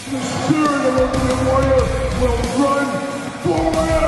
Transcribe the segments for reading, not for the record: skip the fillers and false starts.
The spirit of Ultimate Warrior will run forever!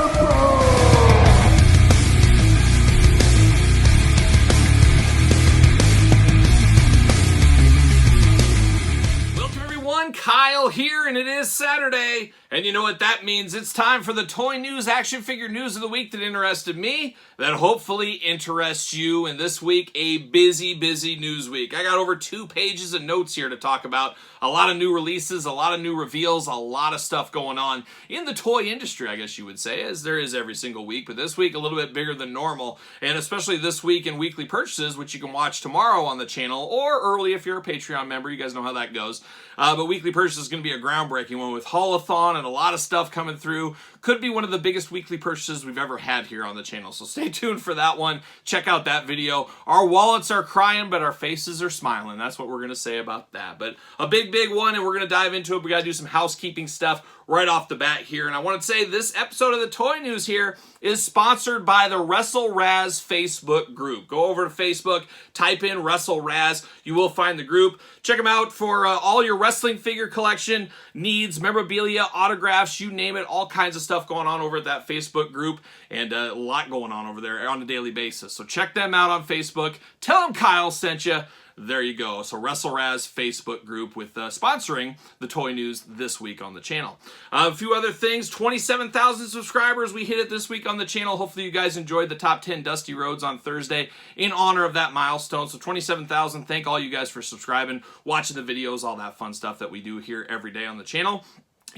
Kyle here, and it is Saturday, and you know what that means. It's time for the toy news, action figure news of the week that interested me, that hopefully interests you. And this week, a busy news week. I got over 2 pages of notes here to talk about. A lot of new releases, a lot of new reveals, a lot of stuff going on in the toy industry, I guess you would say, as there is every single week. But this week, a little bit bigger than normal, and especially this week in weekly purchases, which you can watch tomorrow on the channel, or early if you're a Patreon member. You guys know how that goes. But weekly purchase is going to be a groundbreaking one with Haulathon and a lot of stuff coming through. Could be one of the biggest weekly purchases we've ever had here on the channel, so stay tuned for that one. Check out that video. Our wallets are crying, but our faces are smiling. That's what we're going to say about that. But a big one, and we're going to dive into it. We got to do some housekeeping stuff right off the bat here. And I want to say this episode of the Toy News here is sponsored by the WrestleRaz Facebook group. Go over to Facebook, type in WrestleRaz. You will find the group. Check them out for all your wrestling figure collection needs, memorabilia, autographs, you name it. All kinds of stuff going on over at that Facebook group, and a lot going on over there on a daily basis. So check them out on Facebook. Tell them Kyle sent you. There you go. So WrestleRaz Facebook group with sponsoring the toy news this week on the channel. A few other things. 27,000 subscribers. We hit it this week on the channel. Hopefully you guys enjoyed the top 10 Dusty Roads on Thursday in honor of that milestone. So 27,000. Thank all you guys for subscribing, watching the videos, all that fun stuff that we do here every day on the channel.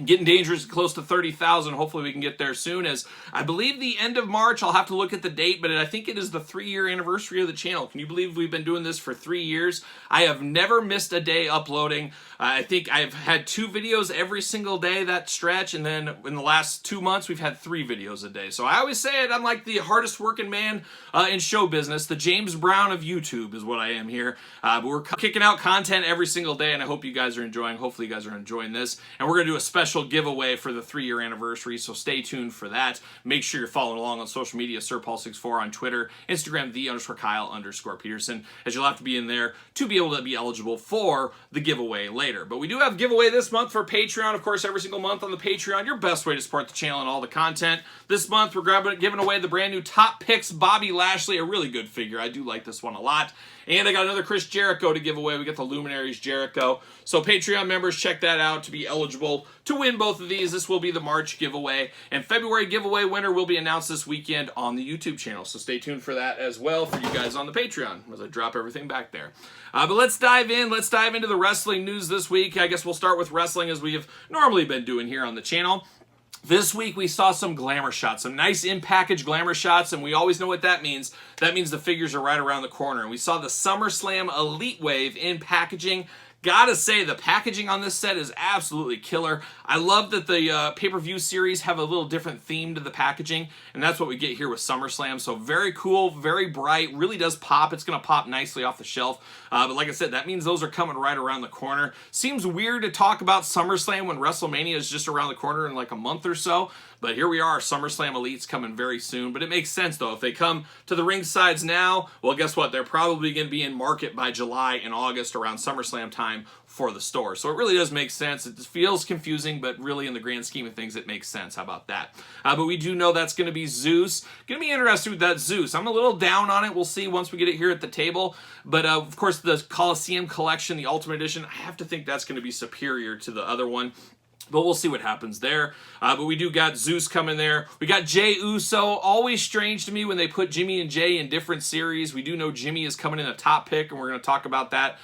Getting dangerous close to 30,000. Hopefully we can get there soon, as I believe the end of March. I'll have to look at the date, but I think it is the 3-year anniversary of the channel. Can you believe we've been doing this for 3 years? I have never missed a day uploading. I think I've had 2 videos every single day that stretch, and then in the last 2 months we've had 3 videos a day. So I always say it, I'm like the hardest working man in show business. The James Brown of YouTube is what I am here. But we're kicking out content every single day, and I hope you guys are enjoying. Hopefully you guys are enjoying this, and we're going to do a special giveaway for the 3-year anniversary, so stay tuned for that. Make sure you're following along on social media, SirPaul64 on Twitter, Instagram, _Kyle_Peterson, as you'll have to be in there to be able to be eligible for the giveaway later. But we do have giveaway this month for Patreon. Of course, every single month on the Patreon, your best way to support the channel and all the content. This month, we're giving away the brand new Top Picks Bobby Lashley, a really good figure. I do like this one a lot. And I got another Chris Jericho to give away. We got the Luminaries Jericho. So Patreon members, check that out to be eligible to win both of these. This will be the March giveaway. And February giveaway winner will be announced this weekend on the YouTube channel. So stay tuned for that as well for you guys on the Patreon as I drop everything back there. But let's dive in. Let's dive into the wrestling news this week. I guess we'll start with wrestling as we have normally been doing here on the channel. This week we saw some glamour shots, some nice in-package glamour shots, and we always know what that means. That means the figures are right around the corner. And we saw the SummerSlam Elite Wave in packaging. Gotta say, the packaging on this set is absolutely killer. I love that the pay-per-view series have a little different theme to the packaging, and that's what we get here with SummerSlam. So very cool, very bright, really does pop. It's going to pop nicely off the shelf. But like I said, that means those are coming right around the corner. Seems weird to talk about SummerSlam when WrestleMania is just around the corner in like a month or so. But here we are, SummerSlam Elite's coming very soon. But it makes sense, though. If they come to the ring sides now, well, guess what? They're probably going to be in market by July and August around SummerSlam time for the store. So it really does make sense. It feels confusing, but really in the grand scheme of things, it makes sense. How about that? But we do know that's going to be Zeus. Going to be interested with that Zeus. I'm a little down on it. We'll see once we get it here at the table. But of course, the Coliseum Collection, the Ultimate Edition, I have to think that's going to be superior to the other one. But we'll see what happens there. But we do got Zeus coming there. We got Jey Uso. Always strange to me when they put Jimmy and Jey in different series. We do know Jimmy is coming in a top pick, and we're going to talk about that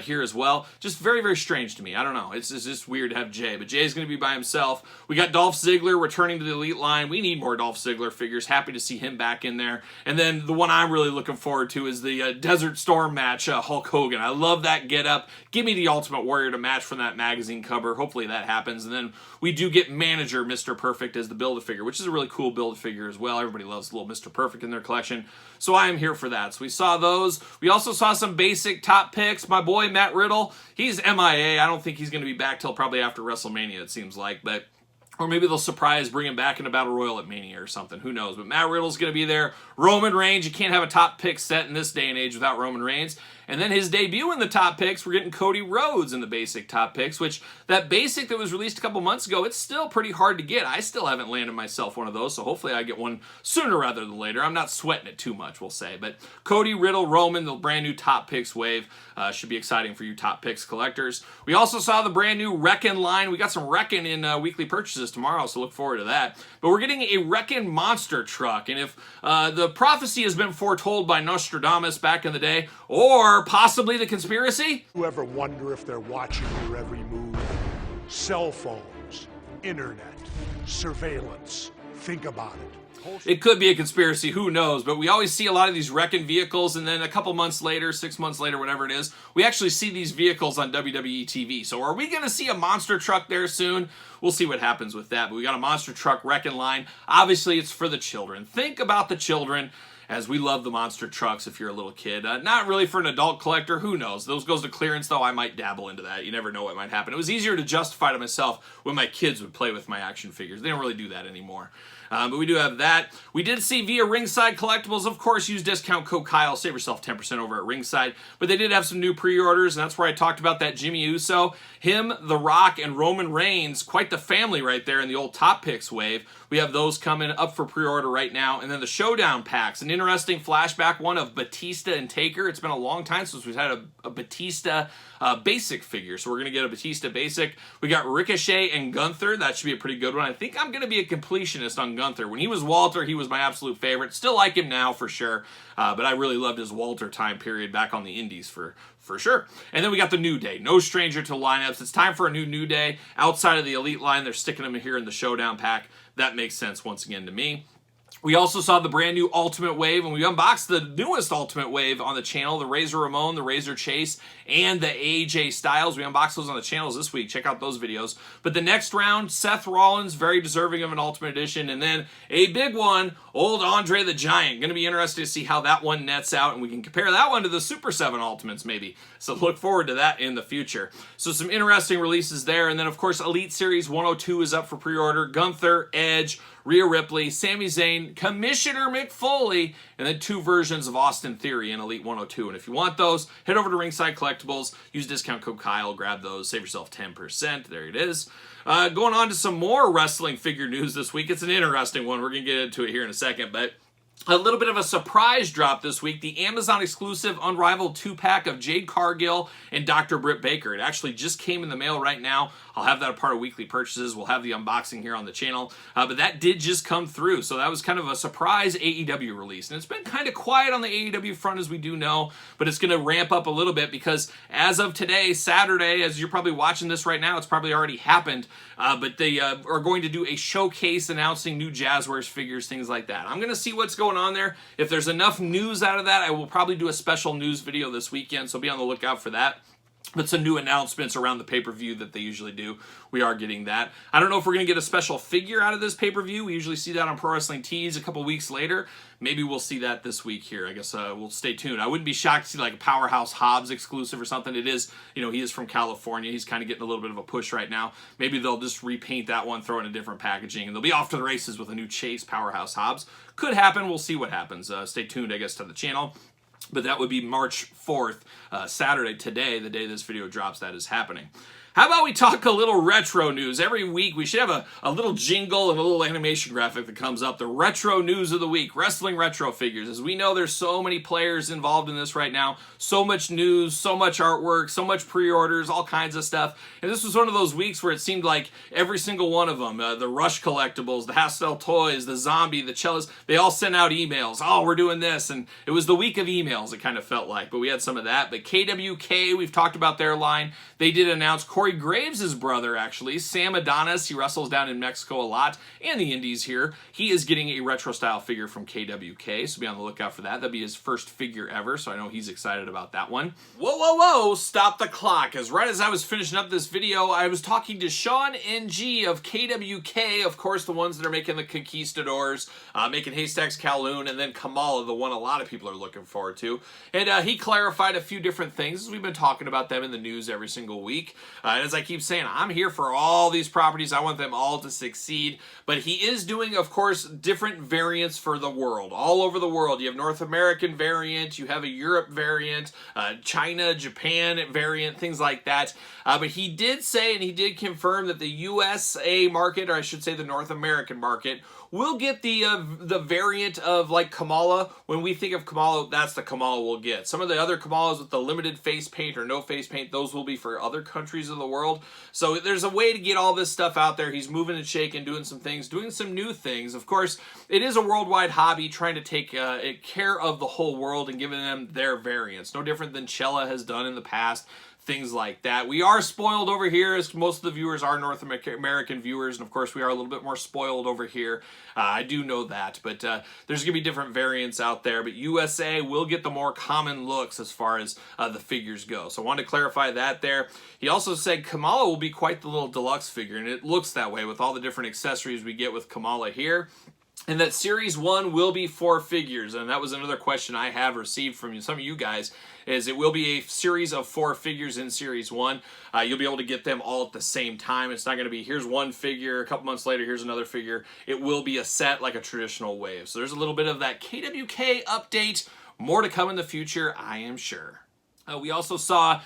here as well. Just very strange to me. I don't know. It's just weird to have Jey. But Jey's going to be by himself. We got Dolph Ziggler returning to the Elite line. We need more Dolph Ziggler figures. Happy to see him back in there. And then the one I'm really looking forward to is the Desert Storm match, Hulk Hogan. I love that get-up. Give me the Ultimate Warrior to match from that magazine cover. Hopefully that happens. And then we do get Manager Mr. Perfect as the Build-A-Figure, which is a really cool Build-A-Figure as well. Everybody loves little Mr. Perfect in their collection. So I am here for that. So we saw those. We also saw some basic top picks. My boy Matt Riddle, he's MIA. I don't think he's going to be back till probably after WrestleMania, it seems like. But or maybe they'll surprise, bring him back in a Battle Royal at Mania or something. Who knows? But Matt Riddle's going to be there. Roman Reigns, you can't have a top pick set in this day and age without Roman Reigns. And then his debut in the top picks, we're getting Cody Rhodes in the basic top picks, which that basic that was released a couple months ago, it's still pretty hard to get. I still haven't landed myself one of those, so hopefully I get one sooner rather than later. I'm not sweating it too much, we'll say. But Cody, Riddle, Roman, the brand new top picks wave should be exciting for you top picks collectors. We also saw the brand new Reckon line. We got some Reckon in weekly purchases tomorrow, so look forward to that. But we're getting a Reckon monster truck, and if the prophecy has been foretold by Nostradamus back in the day, or possibly the conspiracy. You ever wonder if they're watching your every move? Cell phones, internet, surveillance. Think about it. It could be a conspiracy, who knows, but we always see a lot of these Reckon vehicles, and then a couple months later, 6 months later, whatever it is, we actually see these vehicles on WWE TV. So are we going to see a monster truck there soon? We'll see what happens with that, but we got a monster truck Reckon line. Obviously, it's for the children. Think about the children, as we love the monster trucks if you're a little kid. Not really for an adult collector, who knows? Those goes to clearance, though. I might dabble into that. You never know what might happen. It was easier to justify to myself when my kids would play with my action figures. They don't really do that anymore. But we do have that. We did see via Ringside Collectibles, of course, use discount code Kyle, save yourself 10% over at Ringside. But they did have some new pre-orders, and that's where I talked about that Jimmy Uso. Him, The Rock, and Roman Reigns, quite the family right there in the old Top Picks wave. We have those coming up for pre-order right now. And then the Showdown packs, an interesting flashback one of Batista and Taker. It's been a long time since we've had a Batista basic figure, so we're going to get a Batista basic. We got Ricochet and Gunther. That should be a pretty good one. I think I'm going to be a completionist on Gunther. When he was Walter, he was my absolute favorite. Still like him now for sure, but I really loved his Walter time period back on the Indies for sure. And then we got the New Day. No stranger to lineups. It's time for a New Day. Outside of the Elite line, they're sticking them here in the Showdown pack. That makes sense once again to me. We also saw the brand new Ultimate Wave, and we unboxed the newest Ultimate Wave on the channel, the Razor Ramon, the Razor Chase, and the AJ Styles. We unboxed those on the channels this week. Check out those videos. But the next round, Seth Rollins, very deserving of an Ultimate Edition, and then a big one, old Andre the Giant. Going to be interesting to see how that one nets out, and we can compare that one to the Super 7 Ultimates maybe. So look forward to that in the future. So some interesting releases there, and then of course Elite Series 102 is up for pre-order. Gunther, Edge, Rhea Ripley, Sami Zayn, Commissioner McFoley, and then 2 versions of Austin Theory in Elite 102. And if you want those, head over to Ringside Collectibles, use discount code Kyle, grab those, save yourself 10%. There it is. Going on to some more wrestling figure news this week. It's an interesting one. We're going to get into it here in a second, but a little bit of a surprise drop this week. The Amazon exclusive Unrivaled 2-pack of Jade Cargill and Dr. Britt Baker. It actually just came in the mail right now. I'll have that a part of weekly purchases. We'll have the unboxing here on the channel. But that did just come through. So that was kind of a surprise AEW release. And it's been kind of quiet on the AEW front, as we do know. But it's going to ramp up a little bit because as of today, Saturday, as you're probably watching this right now, it's probably already happened. But they are going to do a showcase announcing new Jazzwares figures, things like that. I'm going to see what's going on there. If there's enough news out of that, I will probably do a special news video this weekend. So be on the lookout for that. But some new announcements around the pay-per-view that they usually do. We are getting that. I don't know if we're going to get a special figure out of this pay-per-view. We usually see that on Pro Wrestling Tees a couple weeks later. Maybe we'll see that this week here. I guess we'll stay tuned. I wouldn't be shocked to see like a Powerhouse Hobbs exclusive or something. It is, you know, he is from California. He's kind of getting a little bit of a push right now. Maybe they'll just repaint that one, throw in a different packaging, and they'll be off to the races with a new Chase Powerhouse Hobbs. Could happen. We'll see what happens. Stay tuned, I guess, to the channel. But that would be March 4th, Saturday, today, the day this video drops, that is happening. How about we talk a little retro news? Every week we should have a little jingle and a little animation graphic that comes up. The retro news of the week, wrestling retro figures. As we know, there's so many players involved in this right now. So much news, so much artwork, so much pre-orders, all kinds of stuff. And this was one of those weeks where it seemed like every single one of them, the Rush Collectibles, the Hastel Toys, the Zombie, the Cellos, they all sent out emails. Oh, we're doing this. And it was the week of emails, it kind of felt like. But we had some of that. But KWK, we've talked about their line. They did announce Corey Graves' brother, actually, Sam Adonis. He wrestles down in Mexico a lot, and the Indies here. He is getting a retro-style figure from KWK, so be on the lookout for that. That'll be his first figure ever, so I know he's excited about that one. Whoa, whoa, whoa, stop the clock. As right as I was finishing up this video, I was talking to Sean NG of KWK, of course, the ones that are making the Conquistadors, making Haystacks Kowloon, and then Kamala, the one a lot of people are looking forward to. And he clarified a few different things, as we've been talking about them in the news every single week. As I keep saying, I'm here for all these properties. I want them all to succeed. But he is doing, of course, different variants for the world. All over the world. You have North American variant. You have a Europe variant. China, Japan variant. Things like that. But he did say, and he did confirm, that the USA market, or I should say the North American market, we'll get the variant of like Kamala. When we think of Kamala, that's the Kamala we'll get. Some of the other Kamalas with the limited face paint or no face paint, those will be for other countries of the world. So there's a way to get all this stuff out there. He's moving and shaking, doing some things, doing some new things. Of course, it is a worldwide hobby, trying to take care of the whole world and giving them their variants. No different than Chella has done in the past. Things like that. We are spoiled over here, as most of the viewers are North American viewers, and of course we are a little bit more spoiled over here. I do know that, but there's going to be different variants out there, but USA will get the more common looks as far as the figures go. So I wanted to clarify that there. He also said Kamala will be quite the little deluxe figure, and it looks that way with all the different accessories we get with Kamala here. And that Series 1 will be 4 figures, and that was another question I have received from some of you guys, is it will be a series of 4 figures in Series 1. You'll be able to get them all at the same time. It's not going to be, here's one figure, a couple months later, here's another figure. It will be a set like a traditional wave. So there's a little bit of that KWK update. More to come in the future, I am sure. We also saw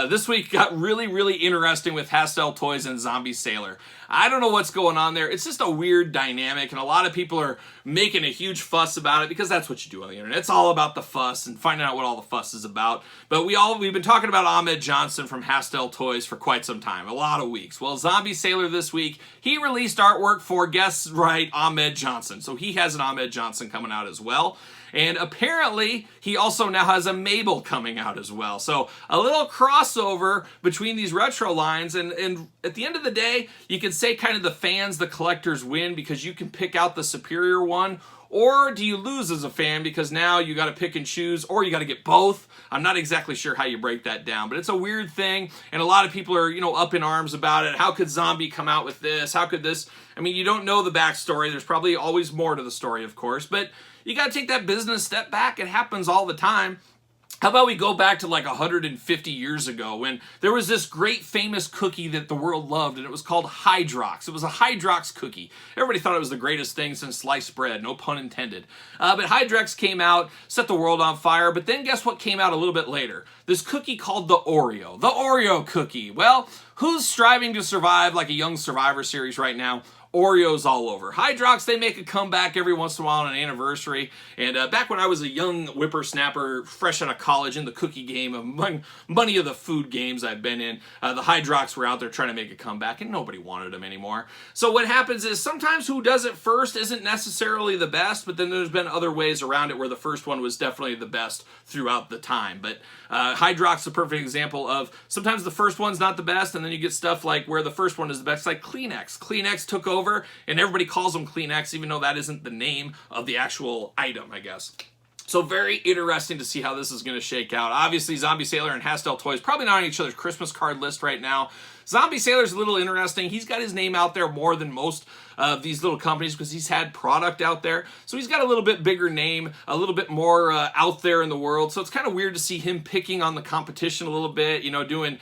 this week got really, really interesting with Hastel Toys and Zombie Sailor. I don't know what's going on there. It's just a weird dynamic, and a lot of people are making a huge fuss about it because that's what you do on the internet. It's all about the fuss and finding out what all the fuss is about. But we've been talking about Ahmed Johnson from Hastel Toys for quite some time, a lot of weeks. Well, Zombie Sailor this week, he released artwork for, guess right, Ahmed Johnson. So he has an Ahmed Johnson coming out as well. And apparently, he also now has a Mabel coming out as well. So a little crossover between these retro lines. And at the end of the day, you can say kind of the fans, the collectors win because you can pick out the superior one. Or do you lose as a fan because now you got to pick and choose, or you got to get both? I'm not exactly sure how you break that down, but it's a weird thing, and a lot of people are, up in arms about it. How could Zombie come out with this? How could this? I mean, you don't know the backstory. There's probably always more to the story, of course, but you got to take that business step back. It happens all the time. How about we go back to like 150 years ago when there was this great famous cookie that the world loved, and it was called Hydrox. It was a Hydrox cookie. Everybody thought it was the greatest thing since sliced bread, no pun intended. But Hydrox came out, set the world on fire, but then guess what came out a little bit later? This cookie called the Oreo. The Oreo cookie. Well, who's striving to survive like a young Survivor Series right now? Oreos all over. Hydrox, they make a comeback every once in a while on an anniversary. And back when I was a young whippersnapper, fresh out of college in the cookie game, among many of the food games I've been in, the Hydrox were out there trying to make a comeback, and nobody wanted them anymore. So what happens is sometimes who does it first isn't necessarily the best, but then there's been other ways around it where the first one was definitely the best throughout the time. But Hydrox is a perfect example of sometimes the first one's not the best, and then you get stuff like where the first one is the best, like Kleenex. Kleenex took over, and everybody calls them Kleenex, even though that isn't the name of the actual item, I guess. So very interesting to see how this is going to shake out. Obviously, Zombie Sailor and Hastel Toys probably not on each other's Christmas card list right now. Zombie Sailor's a little interesting. He's got his name out there more than most of these little companies because he's had product out there. So he's got a little bit bigger name, a little bit more out there in the world. So it's kind of weird to see him picking on the competition a little bit, doing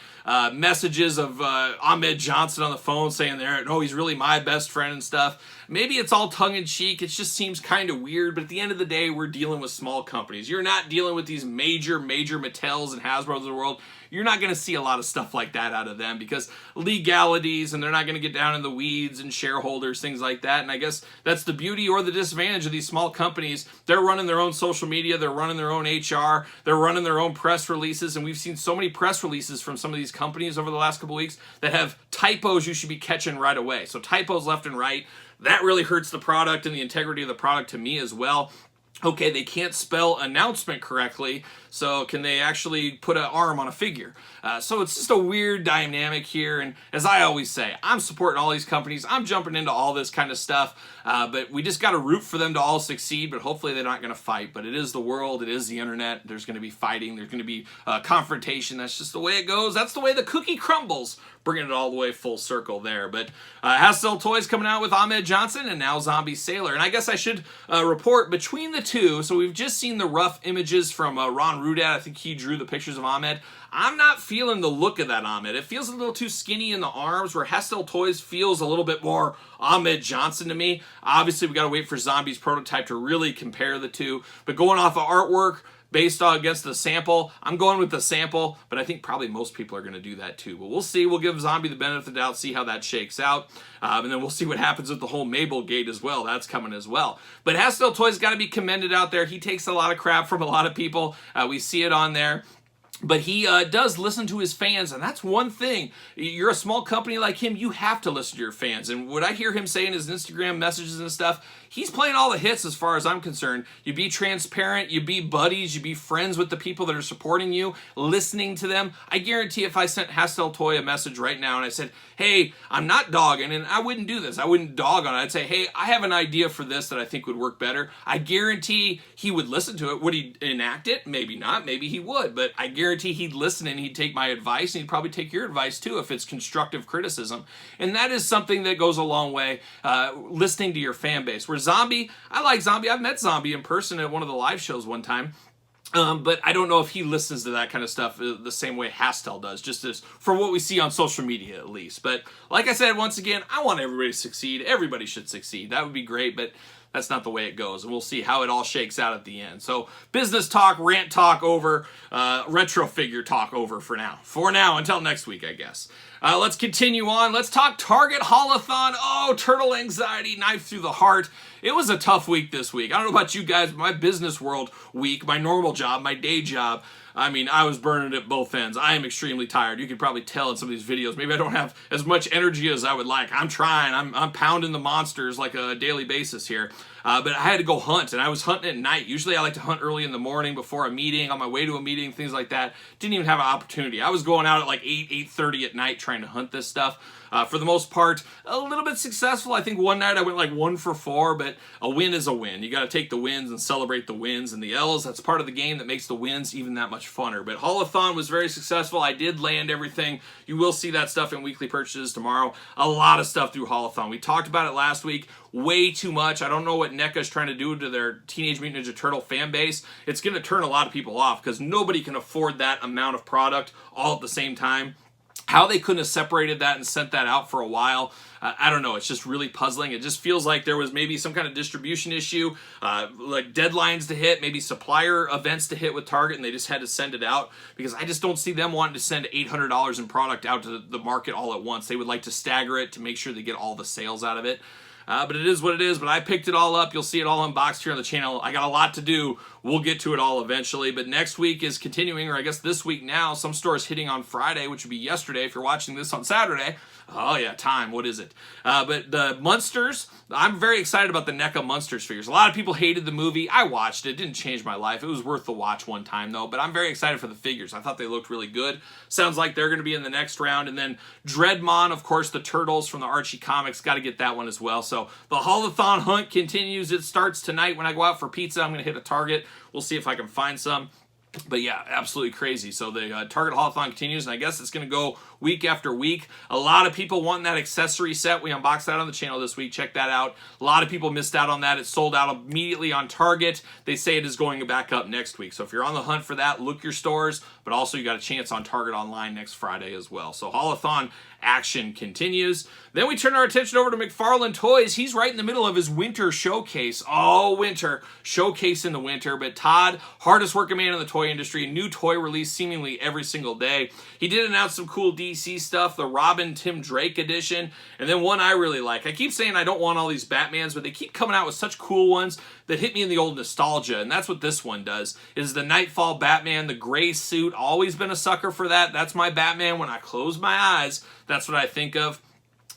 messages of Ahmed Johnson on the phone saying he's really my best friend and stuff. Maybe it's all tongue-in-cheek. It just seems kind of weird, but at the end of the day, we're dealing with small companies. You're not dealing with these major Mattels and Hasbros of the world. You're not going to see a lot of stuff like that out of them because legalities, and they're not going to get down in the weeds, and shareholders, things like that. And I guess that's the beauty or the disadvantage of these small companies. They're running their own social media, they're running their own HR, they're running their own press releases, and we've seen so many press releases from some of these companies over the last couple weeks that have typos you should be catching right away. So typos left and right. That really hurts the product and the integrity of the product to me as well. Okay, they can't spell announcement correctly, so can they actually put an arm on a figure? So it's just a weird dynamic here, and as I always say, I'm supporting all these companies. I'm jumping into all this kind of stuff, but we just got to root for them to all succeed, but hopefully they're not going to fight. But it is the world. It is the internet. There's going to be fighting. There's going to be confrontation. That's just the way it goes. That's the way the cookie crumbles. bringing it all the way full circle there. But Haulathon Toys coming out with Ahmed Johnson and now Zombie Sailor. And I guess I should report between the two. So we've just seen the rough images from Ron Rudat. I think he drew the pictures of Ahmed. I'm not feeling the look of that Ahmed. It feels a little too skinny in the arms, where Haulathon Toys feels a little bit more Ahmed Johnson to me. Obviously, we got to wait for Zombie's prototype to really compare the two. But going off of artwork, based on against the sample, I'm going with the sample, but I think probably most people are going to do that too. But we'll see. We'll give Zombie the benefit of the doubt, see how that shakes out. And then we'll see what happens with the whole Mabel gate as well. That's coming as well. But Haulathon Toys got to be commended out there. He takes a lot of crap from a lot of people. We see it on there. But he does listen to his fans, and that's one thing. You're a small company like him, you have to listen to your fans. And what I hear him say in his Instagram messages and stuff, he's playing all the hits as far as I'm concerned. You be transparent, you be buddies, you be friends with the people that are supporting you, listening to them. I guarantee if I sent Haulathon Toy a message right now and I said, hey, I'm not dogging, and I wouldn't do this. I wouldn't dog on it. I'd say, hey, I have an idea for this that I think would work better. I guarantee he would listen to it. Would he enact it? Maybe not. Maybe he would. But I guarantee he'd listen and he'd take my advice, and he'd probably take your advice too if it's constructive criticism. And that is something that goes a long way, listening to your fan base. Where Zombie, I like Zombie. I've met Zombie in person at one of the live shows one time. But I don't know if he listens to that kind of stuff the same way Haulathon does, just as from what we see on social media at least. But like I said, once again, I want everybody to succeed. Everybody should succeed. That would be great, but that's not the way it goes. And we'll see how it all shakes out at the end. So business talk, rant talk over, retro figure talk over for now. For now, until next week, I guess. Let's continue on. Let's talk Target Haulathon. Oh, turtle anxiety, knife through the heart. It was a tough week this week. I don't know about you guys, but my business world week, my normal job, my day job, I mean, I was burning at both ends. I am extremely tired. You can probably tell in some of these videos. Maybe I don't have as much energy as I would like. I'm trying. I'm pounding the monsters like a daily basis here. But I had to go hunt, and I was hunting at night. Usually I like to hunt early in the morning before a meeting, on my way to a meeting, things like that. Didn't even have an opportunity. I was going out at like 8:30 at night trying to hunt this stuff. For the most part, a little bit successful. I think one night I went like 1 for 4, but a win is a win. You got to take the wins and celebrate the wins and the L's. That's part of the game that makes the wins even that much funner. But Haulathon was very successful. I did land everything. You will see that stuff in weekly purchases tomorrow. A lot of stuff through Haulathon. We talked about it last week. Way too much. I don't know what NECA is trying to do to their Teenage Mutant Ninja Turtle fan base. It's going to turn a lot of people off because nobody can afford that amount of product all at the same time. How they couldn't have separated that and sent that out for a while, I don't know. It's just really puzzling. It just feels like there was maybe some kind of distribution issue, like deadlines to hit, maybe supplier events to hit with Target, and they just had to send it out, because I just don't see them wanting to send $800 in product out to the market all at once. They would like to stagger it to make sure they get all the sales out of it. But it is what it is. But I picked it all up. You'll see it all unboxed here on the channel. I got a lot to do. We'll get to it all eventually. But next week is continuing, or I guess this week now. Some stores hitting on Friday, which would be yesterday if you're watching this on Saturday. Oh, yeah, time. What is it? But the Munsters, I'm very excited about the NECA Munsters figures. A lot of people hated the movie. I watched it. It didn't change my life. It was worth the watch one time, though. But I'm very excited for the figures. I thought they looked really good. Sounds like they're going to be in the next round. And then Dreadmon, of course, the Turtles from the Archie comics. Got to get that one as well. So the Haulathon hunt continues. It starts tonight. When I go out for pizza, I'm going to hit a Target. We'll see if I can find some. But yeah, absolutely crazy. So the Target Haulathon continues, and I guess it's going to go week after week. A lot of people wanting that accessory set. We unboxed that on the channel this week. Check that out. A lot of people missed out on that. It sold out immediately on Target. They say it is going back up next week. So if you're on the hunt for that, look your stores. But also you got a chance on Target Online next Friday as well. So Haulathon action continues. Then we turn our attention over to McFarlane Toys. He's right in the middle of his winter showcase. Oh, winter. Showcase in the winter. But Todd, hardest working man in the toy industry, new toy release seemingly every single day. He did announce some cool DC stuff, the Robin Tim Drake edition, and then one I really like. I keep saying I don't want all these Batmans, but they keep coming out with such cool ones that hit me in the old nostalgia, and that's what this one does. It is the Nightfall Batman, the gray suit. Always been a sucker for that. That's my Batman. When I close my eyes, that's what I think of.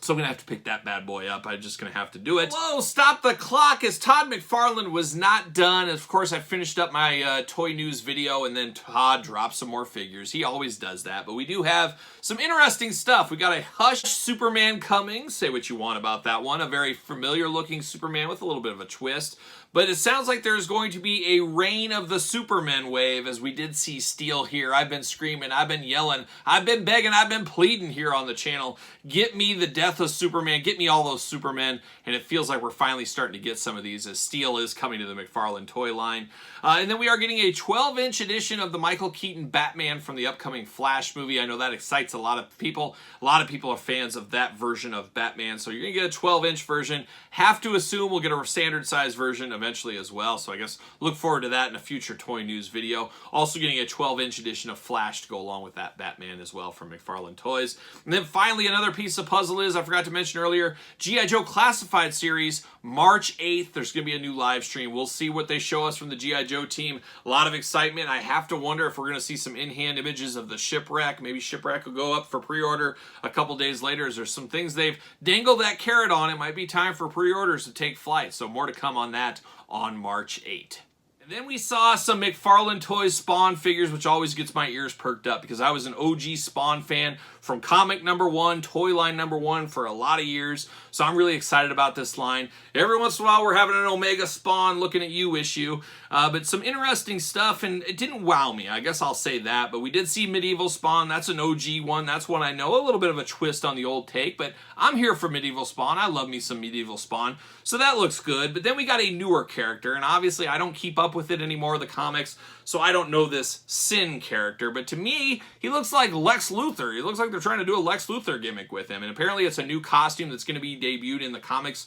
So I'm going to have to pick that bad boy up. I'm just going to have to do it. Whoa, stop the clock, as Todd McFarlane was not done. Of course, I finished up my toy news video, and then Todd dropped some more figures. He always does that. But we do have some interesting stuff. We got a Hush Superman coming. Say what you want about that one. A very familiar-looking Superman with a little bit of a twist. But it sounds like there's going to be a Reign of the Supermen wave, as we did see Steel here. I've been screaming, I've been yelling, I've been begging, I've been pleading here on the channel. Get me the death of Superman, get me all those Supermen, and it feels like we're finally starting to get some of these, as Steel is coming to the McFarlane toy line. And then we are getting a 12-inch edition of the Michael Keaton Batman from the upcoming Flash movie. I know that excites a lot of people. A lot of people are fans of that version of Batman, so you're going to get a 12-inch version. Have to assume we'll get a standard size version eventually as well, so I guess look forward to that in a future toy news video. Also getting a 12-inch edition of Flash to go along with that Batman as well from McFarlane Toys. And then finally, another piece of puzzle is, I forgot to mention earlier, G.I. Joe Classified Series, March 8th. There's going to be a new live stream. We'll see what they show us from the G.I. Joe team. A lot of excitement. I have to wonder if we're going to see some in-hand images of the Shipwreck. Maybe Shipwreck will go up for pre-order a couple days later, as there's some things they've dangled that carrot on. It might be time for pre-orders to take flight, so more to come on that on March 8. And then we saw some McFarlane Toys Spawn figures, which always gets my ears perked up because I was an OG Spawn fan from comic #1, toy line #1 for a lot of years. So I'm really excited about this line. Every once in a while we're having an Omega Spawn looking at you issue. But some interesting stuff, and it didn't wow me. I guess I'll say that. But we did see Medieval Spawn. That's an OG one. That's one I know. A little bit of a twist on the old take, but I'm here for Medieval Spawn. I love me some Medieval Spawn. So that looks good. But then we got a newer character, and obviously I don't keep up with it anymore, the comics, so I don't know this Sin character. But to me, he looks like Lex Luthor. He looks like they're trying to do a Lex Luthor gimmick with him. And apparently it's a new costume that's going to be debuted in the comics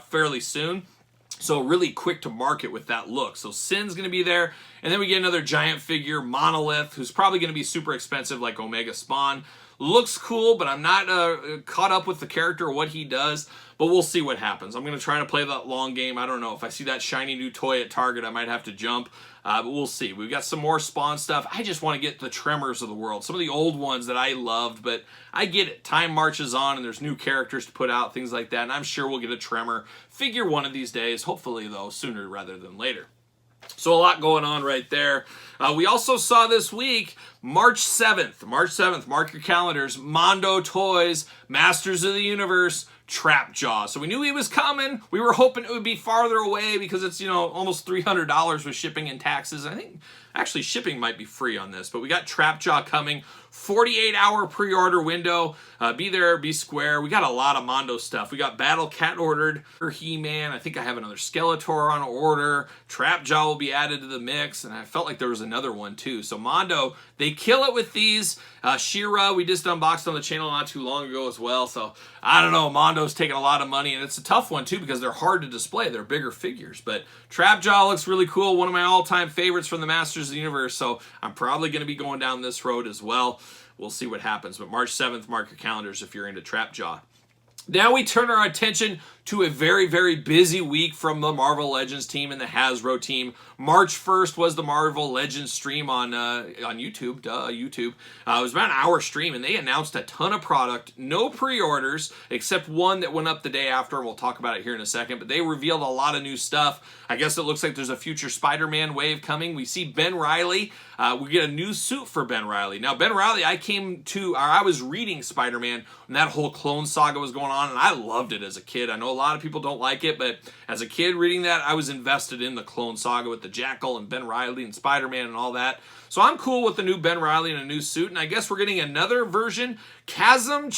fairly soon. So really quick to market with that look. So Sin's going to be there. And then we get another giant figure, Monolith, who's probably going to be super expensive like Omega Spawn. Looks cool, but I'm not caught up with the character or what he does. But we'll see what happens. I'm going to try to play that long game. I don't know. If I see that shiny new toy at Target, I might have to jump. But we'll see. We've got some more Spawn stuff. I just want to get the Tremors of the world. Some of the old ones that I loved, but I get it. Time marches on, and there's new characters to put out, things like that. And I'm sure we'll get a Tremor figure one of these days. Hopefully, though, sooner rather than later. So a lot going on right there. We also saw this week, March 7th. March 7th, mark your calendars. Mondo Toys, Masters of the Universe, Trapjaw. So we knew he was coming. We were hoping it would be farther away because it's, you know, almost $300 with shipping and taxes. I think actually shipping might be free on this, but we got Trapjaw coming. 48-hour pre-order window. Be there, be square. We got a lot of Mondo stuff. We got Battle Cat ordered for He-Man. I think I have another Skeletor on order. Trapjaw will be added to the mix, and I felt like there was another one too. So Mondo, they kill it with these. She-Ra, we just unboxed on the channel not too long ago as well. So I don't know, Mondo's taking a lot of money, and it's a tough one too because they're hard to display. They're bigger figures, but Trapjaw looks really cool. One of my all-time favorites from the Masters of the Universe, so I'm probably going to be going down this road as well. We'll see what happens, but March 7th, mark your calendars if you're into Trapjaw. Now we turn our attention to a very, very busy week from the Marvel Legends team and the Hasbro team. March 1st was the Marvel Legends stream on YouTube. YouTube. It was about an hour stream, and they announced a ton of product. No pre-orders, except one that went up the day after, and we'll talk about it here in a second. But they revealed a lot of new stuff. I guess it looks like there's a future Spider-Man wave coming. We see Ben Reilly. We get a new suit for Ben Reilly. Now, Ben Reilly, I was reading Spider-Man when that whole Clone Saga was going on, and I loved it as a kid. I know a lot of people don't like it, but as a kid reading that, I was invested in the Clone Saga with the Jackal and Ben Reilly and Spider-Man and all that. So I'm cool with the new Ben Reilly and a new suit, and I guess we're getting another version, Chasm,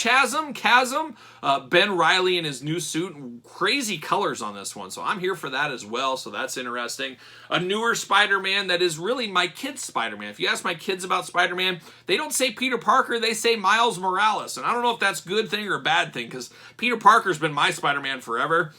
Ben Reilly in his new suit, and crazy colors on this one, so I'm here for that as well, so that's interesting. A newer Spider-Man that is really my kid's Spider-Man. If you ask my kids about Spider-Man, they don't say Peter Parker, they say Miles Morales, and I don't know if that's a good thing or a bad thing, because Peter Parker's been my Spider-Man forever.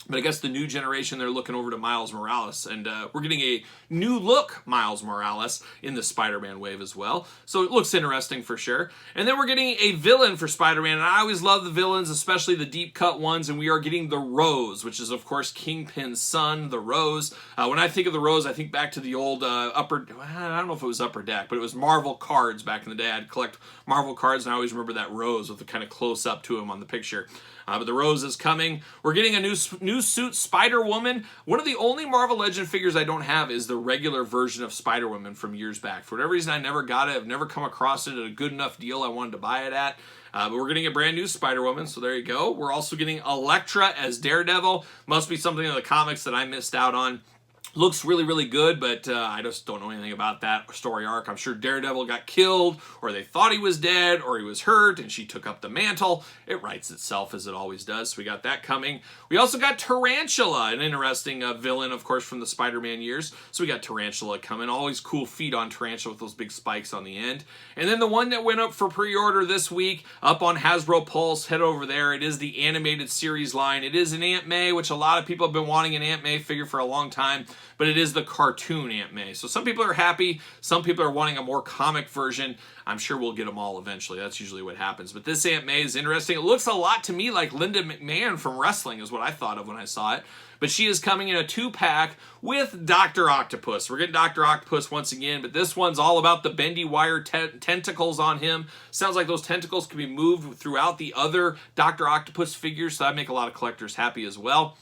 But I guess the new generation, they're looking over to Miles Morales, and we're getting a new look Miles Morales in the Spider-Man wave as well. So it looks interesting for sure. And then we're getting a villain for Spider-Man, and I always love the villains, especially the deep cut ones, and we are getting the Rose, which is of course Kingpin's son, the Rose. When I think of the Rose, I think back to the old I don't know if it was Upper Deck, but it was Marvel cards back in the day. I'd collect Marvel cards, and I always remember that Rose with the kind of close up to him on the picture. But the Rose is coming. We're getting a new suit, Spider-Woman. One of the only Marvel Legend figures I don't have is the regular version of Spider-Woman from years back. For whatever reason, I never got it. I've never come across it at a good enough deal I wanted to buy it at. But we're getting a brand new Spider-Woman, so there you go. We're also getting Elektra as Daredevil. Must be something in the comics that I missed out on. Looks really, really good, but I just don't know anything about that story arc. I'm sure Daredevil got killed, or they thought he was dead, or he was hurt, and she took up the mantle. It writes itself, as it always does, so we got that coming. We also got Tarantula, an interesting villain, of course, from the Spider-Man years. So we got Tarantula coming. Always cool feet on Tarantula with those big spikes on the end. And then the one that went up for pre-order this week, up on Hasbro Pulse, head over there. It is the animated series line. It is an Aunt May, which a lot of people have been wanting an Aunt May figure for a long time. But it is the cartoon Aunt May. So some people are happy. Some people are wanting a more comic version. I'm sure we'll get them all eventually. That's usually what happens. But this Aunt May is interesting. It looks a lot to me like Linda McMahon from wrestling is what I thought of when I saw it. But she is coming in a 2-pack with Dr. Octopus. We're getting Dr. Octopus once again, but this one's all about the bendy wire tentacles on him. Sounds like those tentacles can be moved throughout the other Dr. Octopus figures, so that'd make a lot of collectors happy as well.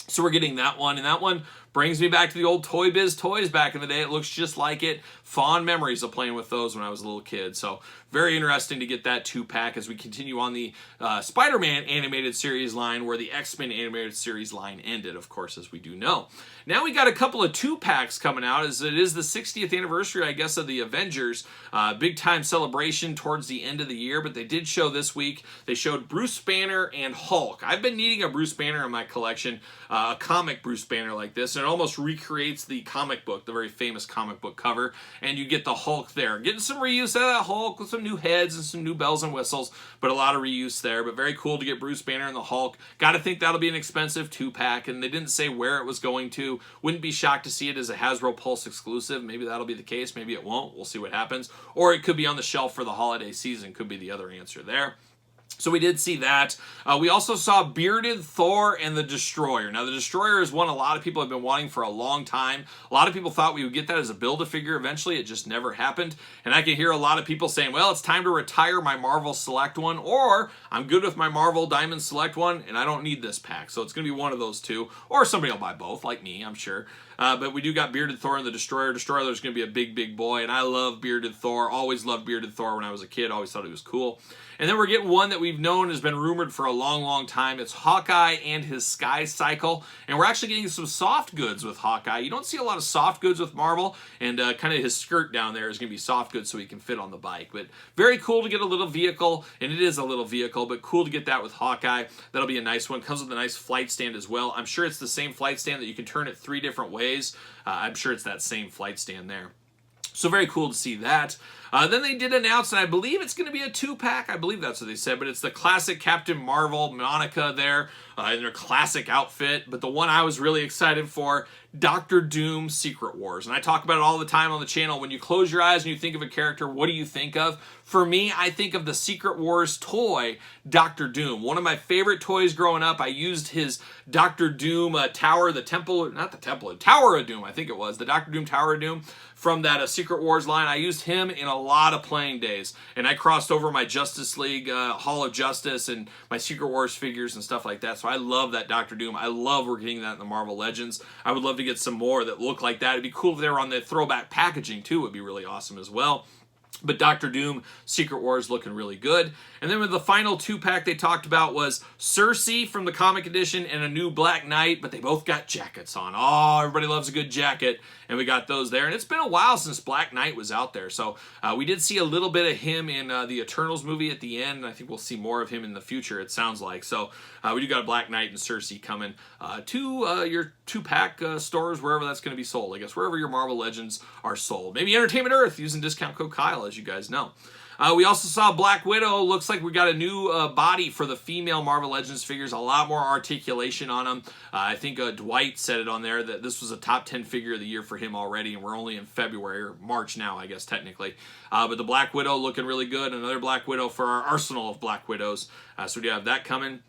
So we're getting that one, and that one brings me back to the old Toy Biz toys back in the day. It looks just like it. Fond memories of playing with those when I was a little kid. So very interesting to get that 2-pack as we continue on the Spider-Man animated series line where the X-Men animated series line ended, of course, as we do know. Now we got a couple of 2-packs coming out as it is the 60th anniversary, I guess, of the Avengers. Big time celebration towards the end of the year, but they did show this week. They showed Bruce Banner and Hulk. I've been needing a Bruce Banner in my collection, a comic Bruce Banner like this, and it almost recreates the comic book, the very famous comic book cover, and you get the Hulk there. Getting some reuse out of that Hulk with some new heads and some new bells and whistles, but a lot of reuse there, but very cool to get Bruce Banner and the Hulk. Gotta think that'll be an expensive 2-pack, and they didn't say where it was going to. Wouldn't be shocked to see it as a Hasbro Pulse exclusive. Maybe that'll be the case, maybe it won't. We'll see what happens. Or it could be on the shelf for the holiday season, could be the other answer there. So we did see that. We also saw Bearded Thor and the Destroyer. Now, the Destroyer is one a lot of people have been wanting for a long time. A lot of people thought we would get that as a Build-A-Figure eventually. It just never happened. And I can hear a lot of people saying, well, it's time to retire my Marvel Select one, or I'm good with my Marvel Diamond Select one, and I don't need this pack. So it's going to be one of those two. Or somebody will buy both, like me, I'm sure. But we do got Bearded Thor and the Destroyer. Destroyer is going to be a big, big boy, and I love Bearded Thor. Always loved Bearded Thor when I was a kid. Always thought he was cool. And then we're getting one that we've known has been rumored for a long, long time. It's Hawkeye and his Sky Cycle. And we're actually getting some soft goods with Hawkeye. You don't see a lot of soft goods with Marvel. And kind of his skirt down there is going to be soft goods so he can fit on the bike. But very cool to get a little vehicle. And it is a little vehicle, but cool to get that with Hawkeye. That'll be a nice one. Comes with a nice flight stand as well. I'm sure it's the same flight stand that you can turn it 3 different ways. I'm sure it's that same flight stand there. So very cool to see that. Then they did announce, and I believe it's going to be a 2-pack. I believe that's what they said, but it's the classic Captain Marvel, Monica there in their classic outfit. But the one I was really excited for, Doctor Doom Secret Wars. And I talk about it all the time on the channel. When you close your eyes and you think of a character, what do you think of? For me, I think of the Secret Wars toy, Doctor Doom. One of my favorite toys growing up. I used his Doctor Doom Tower of Doom, I think it was. The Doctor Doom Tower of Doom from that Secret Wars line. I used him in a lot of playing days. And I crossed over my Justice League Hall of Justice and my Secret Wars figures and stuff like that. So I love that Doctor Doom. I love we're getting that in the Marvel Legends. I would love to get some more that look like that. It'd be cool if they were on the throwback packaging too. It would be really awesome as well. But Doctor Doom, Secret Wars looking really good. And then with the final 2-pack they talked about was Cersei from the comic edition and a new Black Knight, but they both got jackets on. Oh, everybody loves a good jacket, and we got those there. And it's been a while since Black Knight was out there, so we did see a little bit of him in the Eternals movie at the end, and I think we'll see more of him in the future, it sounds like. So we do got a Black Knight and Cersei coming to your 2-pack stores, wherever that's going to be sold. I guess wherever your Marvel Legends are sold. Maybe Entertainment Earth using discount code Kyle, as you guys know. We also saw Black Widow. Looks like we got a new body for the female Marvel Legends figures. A lot more articulation on them. I think Dwight said it on there that this was a top 10 figure of the year for him already, and we're only in February, or March now, I guess, technically. But the Black Widow looking really good. Another Black Widow for our arsenal of Black Widows. So we do have that coming.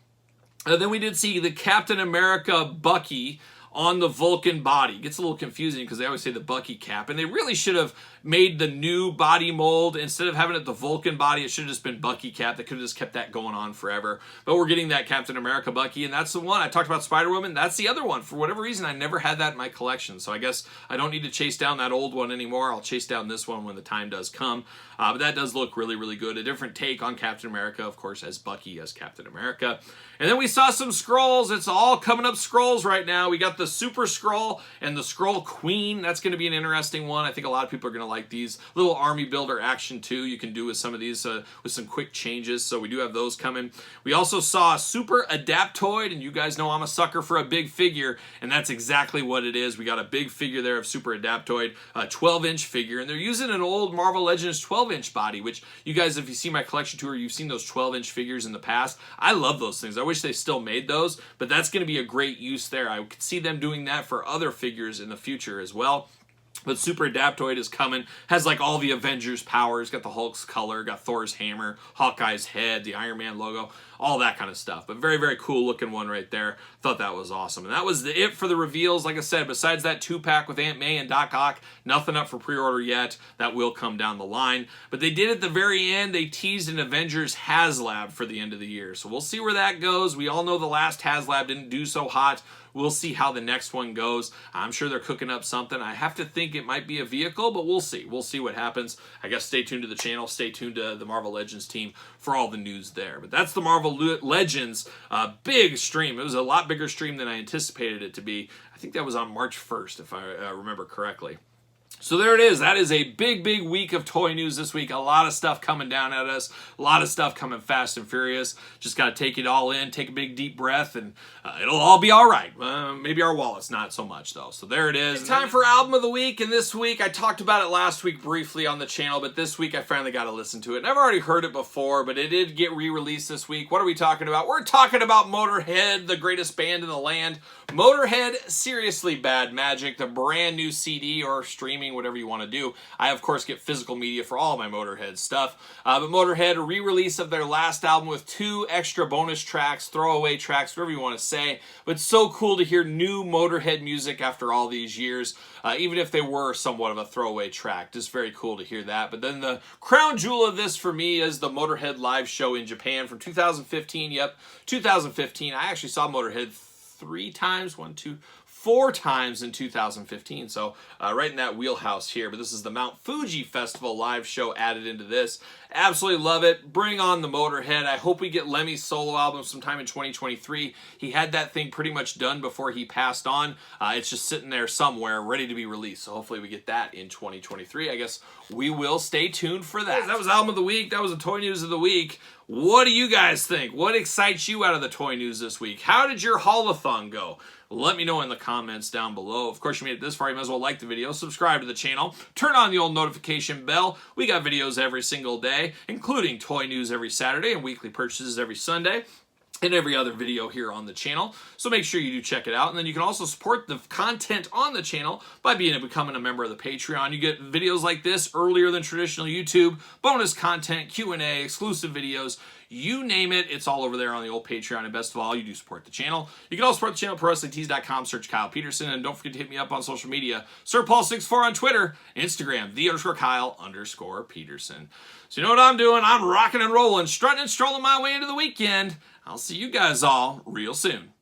Then we did see the Captain America Bucky on the Vulcan body. It gets a little confusing because they always say the Bucky cap, and they really should have made the new body mold, instead of having it the Vulcan body, it should have just been Bucky cap. They could have just kept that going on forever. But we're getting that Captain America Bucky, and that's the one. I talked about Spider-Woman. That's the other one. For whatever reason, I never had that in my collection, so I guess I don't need to chase down that old one anymore. I'll chase down this one when the time does come. But that does look really, really good. A different take on Captain America, of course, as Bucky, as Captain America. And then we saw some Skrulls. It's all coming up Skrulls right now. We got the Super Skrull and the Skrull Queen. That's going to be an interesting one. I think a lot of people are going to like these. Little army builder action, too, you can do with some of these with some quick changes. So we do have those coming. We also saw a Super Adaptoid, and you guys know I'm a sucker for a big figure, and that's exactly what it is. We got a big figure there of Super Adaptoid, a 12-inch figure, and they're using an old Marvel Legends 12-inch body, which you guys, if you see my collection tour, you've seen those 12-inch figures in the past. I love those things. I wish they still made those, but that's going to be a great use there. I could see them doing that for other figures in the future as well. But Super Adaptoid is coming, has like all the Avengers powers, got the Hulk's color, got Thor's hammer, Hawkeye's head, the Iron Man logo, all that kind of stuff. But very, very cool looking one right there. Thought that was awesome. And that was it for the reveals. Like I said, besides that 2-pack with Aunt May and Doc Ock, nothing up for pre-order yet. That will come down the line. But they did at the very end, they teased an Avengers HasLab for the end of the year. So we'll see where that goes. We all know the last HasLab didn't do so hot. We'll see how the next one goes. I'm sure they're cooking up something. I have to think it might be a vehicle, but we'll see. We'll see what happens. I guess stay tuned to the channel. Stay tuned to the Marvel Legends team for all the news there. But that's the Marvel Legends big stream. It was a lot bigger stream than I anticipated it to be. I think that was on March 1st, if I remember correctly. So there it is. That is a big, big week of toy news this week. A lot of stuff coming down at us. A lot of stuff coming fast and furious. Just got to take it all in, take a big, deep breath, and it'll all be all right. Maybe our wallet's not so much, though. So there it is. It's time for Album of the Week, and this week, I talked about it last week briefly on the channel, but this week I finally got to listen to it. And I've already heard it before, but it did get re-released this week. What are we talking about? We're talking about Motorhead, the greatest band in the land. Motorhead, Seriously Bad Magic, the brand new CD or streaming, whatever you want to do. I, of course, get physical media for all my Motorhead stuff. But Motorhead, a re-release of their last album with 2 extra bonus tracks, throwaway tracks, whatever you want to say. But it's so cool to hear new Motorhead music after all these years, even if they were somewhat of a throwaway track. Just very cool to hear that. But then the crown jewel of this for me is the Motorhead live show in Japan from 2015. Yep, 2015. I actually saw Motorhead 4 times in 2015, so right in that wheelhouse here. But this is the Mount Fuji Festival live show added into this. Absolutely love it. Bring on the Motorhead. I hope we get Lemmy's solo album sometime in 2023. He had that thing pretty much done before he passed on. It's just sitting there somewhere ready to be released, so hopefully we get that in 2023. I guess we will stay tuned for that. That was Album of the Week. That was the Toy News of the Week. What do you guys think? What excites you out of the toy news this week? How did your haulathon go? Let me know in the comments down below. Of course, you made it this far, you might as well like the video, subscribe to the channel, turn on the old notification bell. We got videos every single day, including toy news every Saturday and weekly purchases every Sunday, and every other video here on the channel. So make sure you do check it out. And then you can also support the content on the channel by becoming a member of the Patreon. You get videos like this earlier than traditional YouTube, bonus content, Q&A, exclusive videos. You name it, it's all over there on the old Patreon. And best of all, you do support the channel. You can also support the channel at ProWrestlingTees.com, search Kyle Peterson, and don't forget to hit me up on social media. SirPaul64 on Twitter, Instagram, _Kyle_Peterson. So you know what I'm doing? I'm rocking and rolling, strutting and strolling my way into the weekend. I'll see you guys all real soon.